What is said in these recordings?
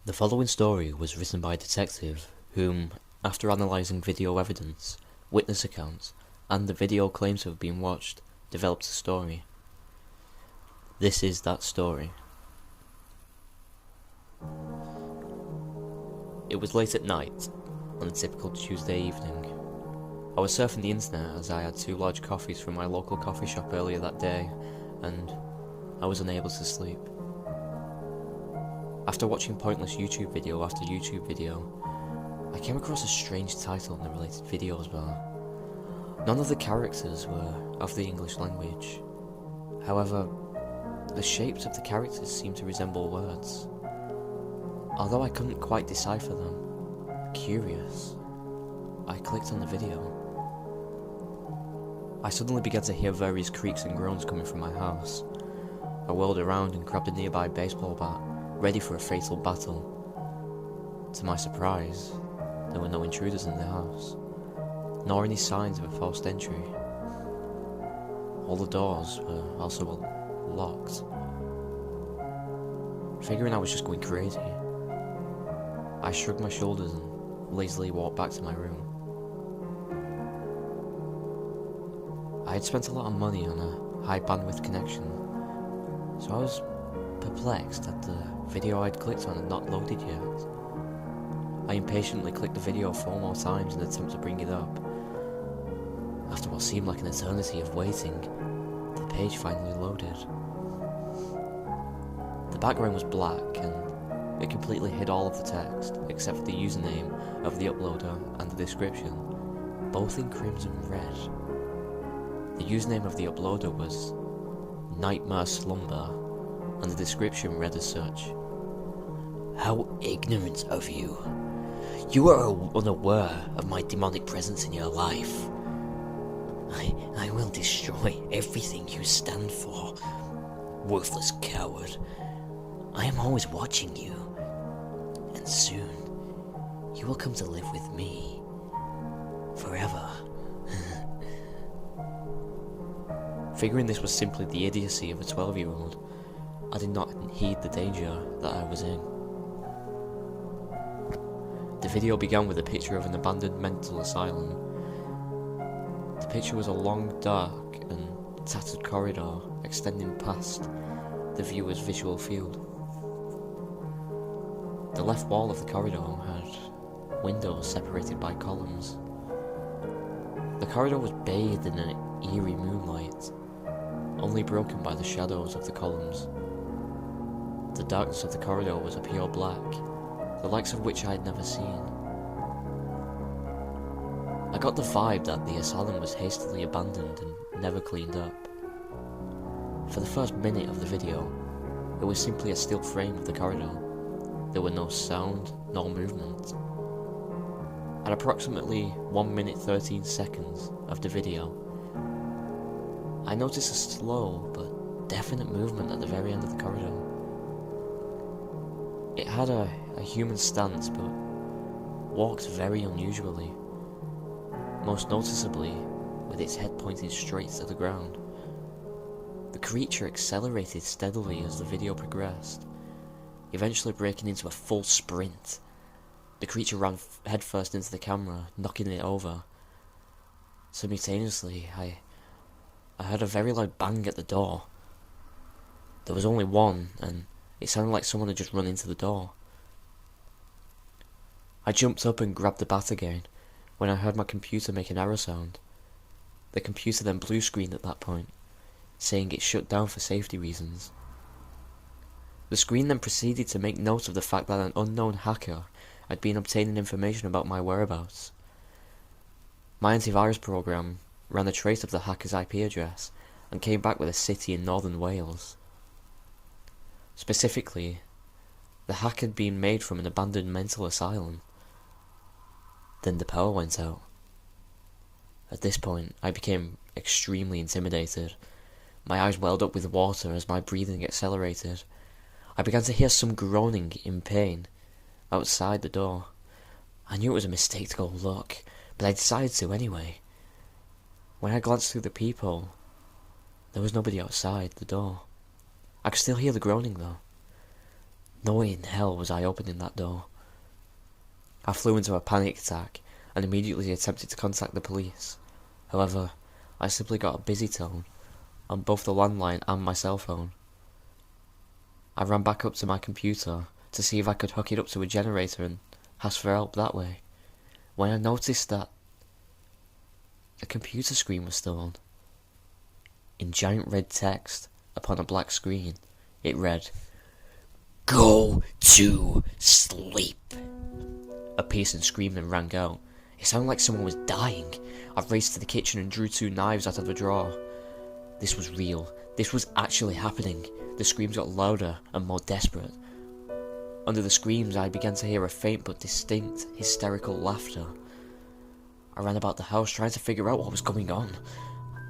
The following story was written by a detective whom, after analysing video evidence, witness accounts, and the video claims to have been watched, developed a story. This is that story. It was late at night, on a typical Tuesday evening. I was surfing the internet as I had 2 large coffees from my local coffee shop earlier that day, and I was unable to sleep. After watching pointless YouTube video after YouTube video, I came across a strange title in the related videos bar. None of the characters were of the English language. However, the shapes of the characters seemed to resemble words. Although I couldn't quite decipher them, curious, I clicked on the video. I suddenly began to hear various creaks and groans coming from my house. I whirled around and grabbed a nearby baseball bat, ready for a fatal battle. To my surprise, there were no intruders in the house, nor any signs of a forced entry. All the doors were also locked. Figuring I was just going crazy, I shrugged my shoulders and lazily walked back to my room. I had spent a lot of money on a high bandwidth connection, so I was perplexed that the video I'd clicked on had not loaded yet. I impatiently clicked the video 4 more times in an attempt to bring it up. After what seemed like an eternity of waiting, the page finally loaded. The background was black and it completely hid all of the text, except for the username of the uploader and the description, both in crimson red. The username of the uploader was Nightmare Slumber, and the description read as such: "How ignorant of you! You are unaware of my demonic presence in your life. I will destroy everything you stand for, worthless coward. I am always watching you, and soon you will come to live with me forever." Figuring this was simply the idiocy of a 12-year-old, I did not heed the danger that I was in. The video began with a picture of an abandoned mental asylum. The picture was a long, dark and tattered corridor extending past the viewer's visual field. The left wall of the corridor had windows separated by columns. The corridor was bathed in an eerie moonlight, only broken by the shadows of the columns. The darkness of the corridor was a pure black, the likes of which I had never seen. I got the vibe that the asylum was hastily abandoned and never cleaned up. For the first minute of the video, it was simply a still frame of the corridor. There were no sound, nor movement. At approximately 1 minute 13 seconds of the video, I noticed a slow but definite movement at the very end of the corridor. It had a human stance, but walked very unusually, most noticeably with its head pointing straight to the ground. The creature accelerated steadily as the video progressed, eventually breaking into a full sprint. The creature ran headfirst into the camera, knocking it over. Simultaneously, I heard a very loud bang at the door. There was only one, and it sounded like someone had just run into the door. I jumped up and grabbed the bat again, when I heard my computer make an error sound. The computer then blue screened at that point, saying it shut down for safety reasons. The screen then proceeded to make note of the fact that an unknown hacker had been obtaining information about my whereabouts. My antivirus program ran a trace of the hacker's IP address and came back with a city in northern Wales. Specifically, the hack had been made from an abandoned mental asylum. Then the power went out. At this point, I became extremely intimidated. My eyes welled up with water as my breathing accelerated. I began to hear some groaning in pain outside the door. I knew it was a mistake to go look, but I decided to anyway. When I glanced through the peephole, there was nobody outside the door. I could still hear the groaning though. No way in hell was I opening that door. I flew into a panic attack and immediately attempted to contact the police. However, I simply got a busy tone on both the landline and my cell phone. I ran back up to my computer to see if I could hook it up to a generator and ask for help that way, when I noticed that the computer screen was still on. In giant red text upon a black screen, it read, "Go to sleep." A piercing scream then rang out. It sounded like someone was dying. I raced to the kitchen and drew 2 knives out of the drawer. This was real. This was actually happening. The screams got louder and more desperate. Under the screams, I began to hear a faint but distinct, hysterical laughter. I ran about the house trying to figure out what was going on.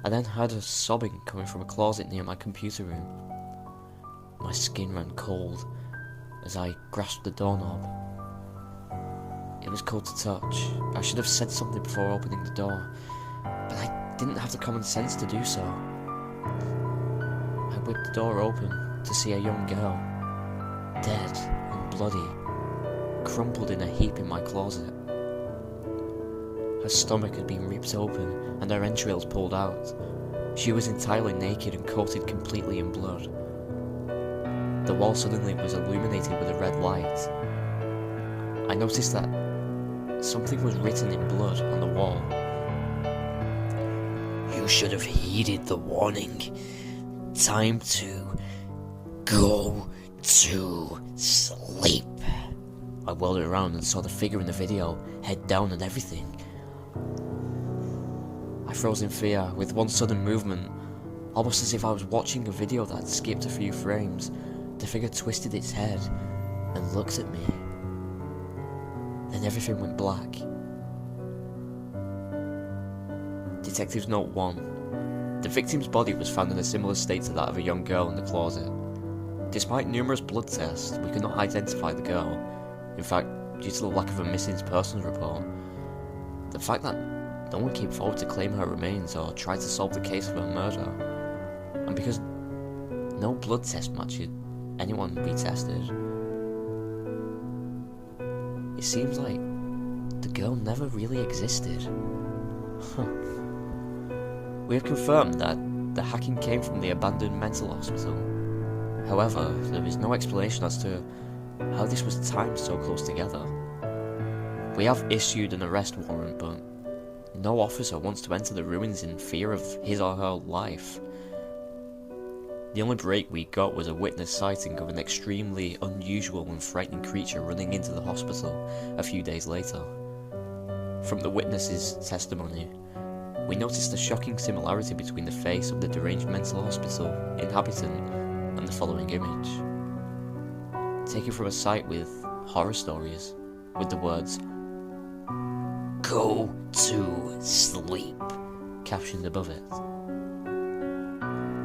I then heard a sobbing coming from a closet near my computer room. My skin ran cold as I grasped the doorknob. It was cold to touch. I should have said something before opening the door, but I didn't have the common sense to do so. I whipped the door open to see a young girl, dead and bloody, crumpled in a heap in my closet. Her stomach had been ripped open and her entrails pulled out. She was entirely naked and coated completely in blood. The wall suddenly was illuminated with a red light. I noticed that something was written in blood on the wall. "You should have heeded the warning. Time to go to sleep." I whirled around and saw the figure in the video, head down and everything. I froze in fear with one sudden movement, almost as if I was watching a video that had skipped a few frames. The figure twisted its head and looked at me. Then everything went black. Detectives Note 1. The victim's body was found in a similar state to that of a young girl in the closet. Despite numerous blood tests, we could not identify the girl. In fact, due to the lack of a missing persons report, the fact that no one came forward to claim her remains or tried to solve the case of her murder, and because no blood test matched anyone retested, it seems like the girl never really existed. We have confirmed that the hacking came from the abandoned mental hospital. However, there is no explanation as to how this was timed so close together. We have issued an arrest warrant, but no officer wants to enter the ruins in fear of his or her life. The only break we got was a witness sighting of an extremely unusual and frightening creature running into the hospital a few days later. From the witness's testimony, we noticed a shocking similarity between the face of the deranged mental hospital inhabitant and the following image. Taken from a site with horror stories, with the words, "Go to sleep," captioned above it.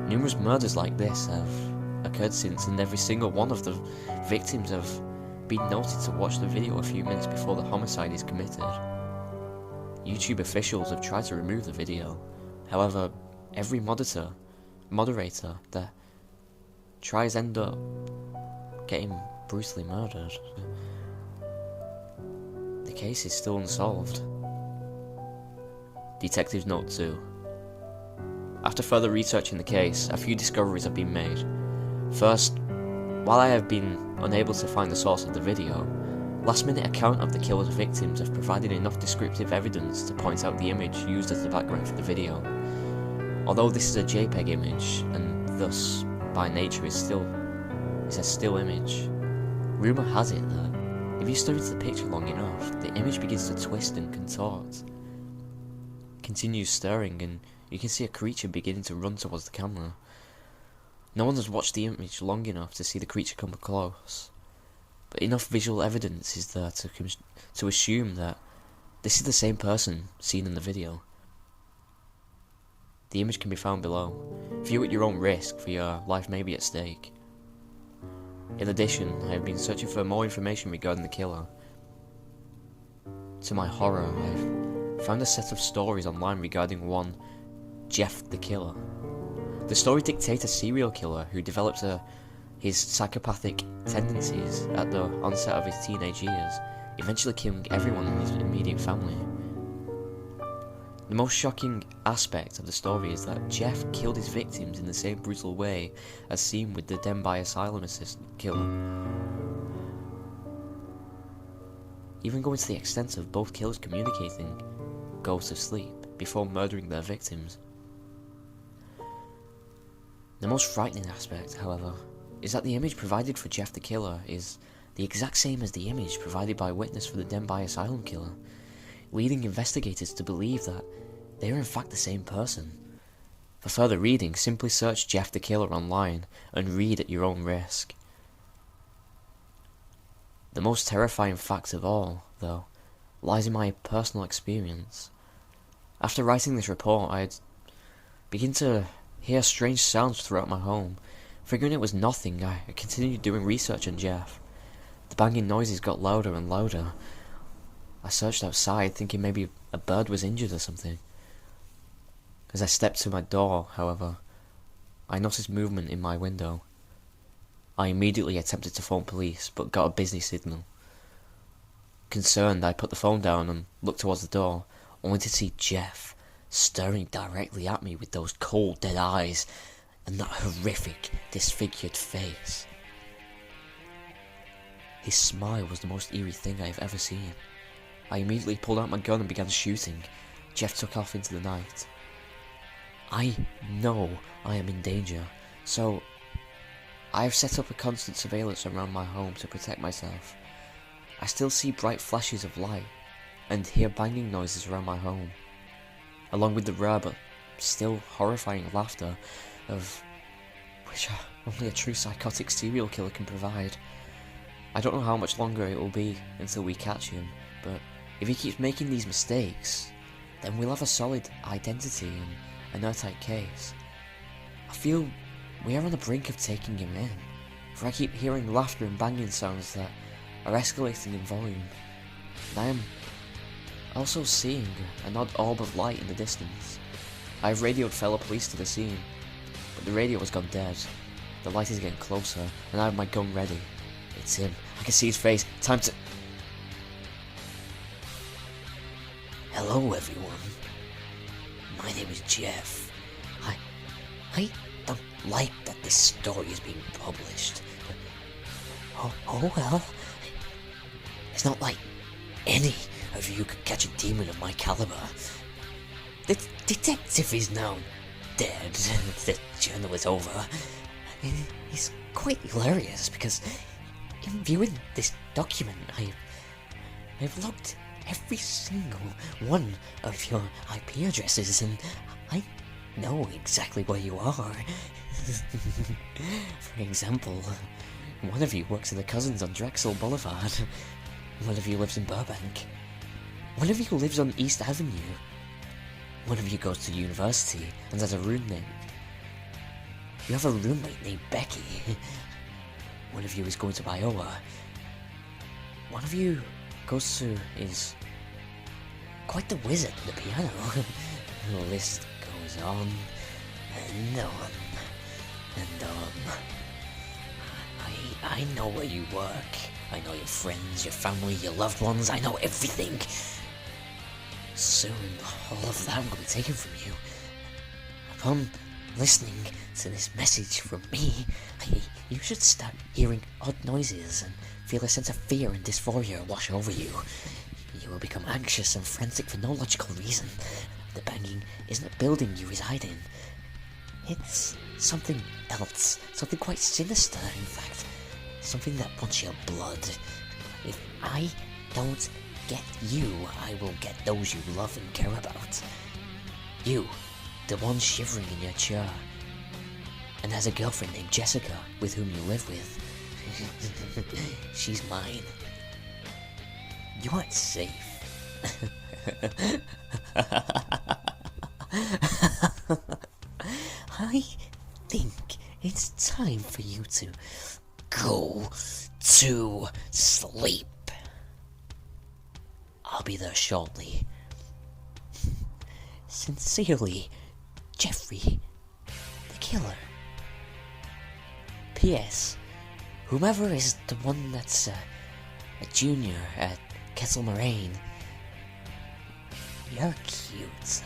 Numerous murders like this have occurred since, and every single one of the victims have been noted to watch the video a few minutes before the homicide is committed. YouTube officials have tried to remove the video. However, every moderator that tries end up getting brutally murdered. The case is still unsolved. Detectives Note 2. After further researching the case, a few discoveries have been made. First, while I have been unable to find the source of the video, last-minute account of the killer's victims have provided enough descriptive evidence to point out the image used as the background for the video. Although this is a JPEG image, and thus, by nature, is a still image, rumour has it that if you stare into the picture long enough, the image begins to twist and contort. Continues stirring, and you can see a creature beginning to run towards the camera. No one has watched the image long enough to see the creature come close, but enough visual evidence is there to assume that this is the same person seen in the video. The image can be found below. View at your own risk, for your life may be at stake. In addition, I have been searching for more information regarding the killer. To my horror, I've found a set of stories online regarding one Jeff the Killer. The story dictates a serial killer who develops a his psychopathic tendencies at the onset of his teenage years, eventually killing everyone in his immediate family. The most shocking aspect of the story is that Jeff killed his victims in the same brutal way as seen with the Denby Asylum assistant killer, even going to the extent of both killers communicating "go to sleep" before murdering their victims. The most frightening aspect, however, is that the image provided for Jeff the Killer is the exact same as the image provided by a witness for the Denby Asylum killer, leading investigators to believe that they are in fact the same person. For further reading, simply search Jeff the Killer online and read at your own risk. The most terrifying fact of all, though, lies in my personal experience. After writing this report, I had begun to hear strange sounds throughout my home. Figuring it was nothing, I continued doing research on Jeff. The banging noises got louder and louder. I searched outside, thinking maybe a bird was injured or something. As I stepped to my door, however, I noticed movement in my window. I immediately attempted to phone police, but got a busy signal. Concerned, I put the phone down and looked towards the door, only to see Jeff staring directly at me with those cold, dead eyes and that horrific, disfigured face. His smile was the most eerie thing I have ever seen. I immediately pulled out my gun and began shooting. Jeff took off into the night. I know I am in danger, so I have set up a constant surveillance around my home to protect myself. I still see bright flashes of light and hear banging noises around my home, along with the rare but still horrifying laughter of which only a true psychotic serial killer can provide. I don't know how much longer it will be until we catch him, but if he keeps making these mistakes, then we'll have a solid identity and an airtight case. I feel we are on the brink of taking him in, for I keep hearing laughter and banging sounds that are escalating in volume, and I am also seeing an odd orb of light in the distance. I have radioed fellow police to the scene, but the radio has gone dead. The light is getting closer, and I have my gun ready. It's him. I can see his face. Time to... Hello, everyone. My name is Jeff. I don't like that this story is being published. But, oh well. It's not like any of you could catch a demon of my caliber. The detective is now dead. The journal is over. It's quite hilarious because in viewing this document, I've logged every single one of your IP addresses, and I know exactly where you are. For example, one of you works at the Cousins on Drexel Boulevard. One of you lives in Burbank. One of you lives on East Avenue. One of you goes to university and has a roommate. You have a roommate named Becky. One of you is going to Iowa. One of you goes to is quite the wizard at the piano. The list goes on and on and on. I know where you work. I know your friends, your family, your loved ones. I know everything. Soon, all of that will be taken from you. Upon listening to this message from me, you should start hearing odd noises and feel a sense of fear and dysphoria wash over you. You will become anxious and frantic for no logical reason. The banging isn't a building you reside in. It's something else, something quite sinister, in fact. Something that wants your blood. If I don't get you, I will get those you love and care about. You, the one shivering in your chair, and has a girlfriend named Jessica with whom you live with. She's mine. You aren't safe. I think it's time for you to go to sleep. I'll be there shortly. Sincerely, Jeffrey the Killer. P.S. whomever is the one that's a junior at Kessel Moraine, you're cute, so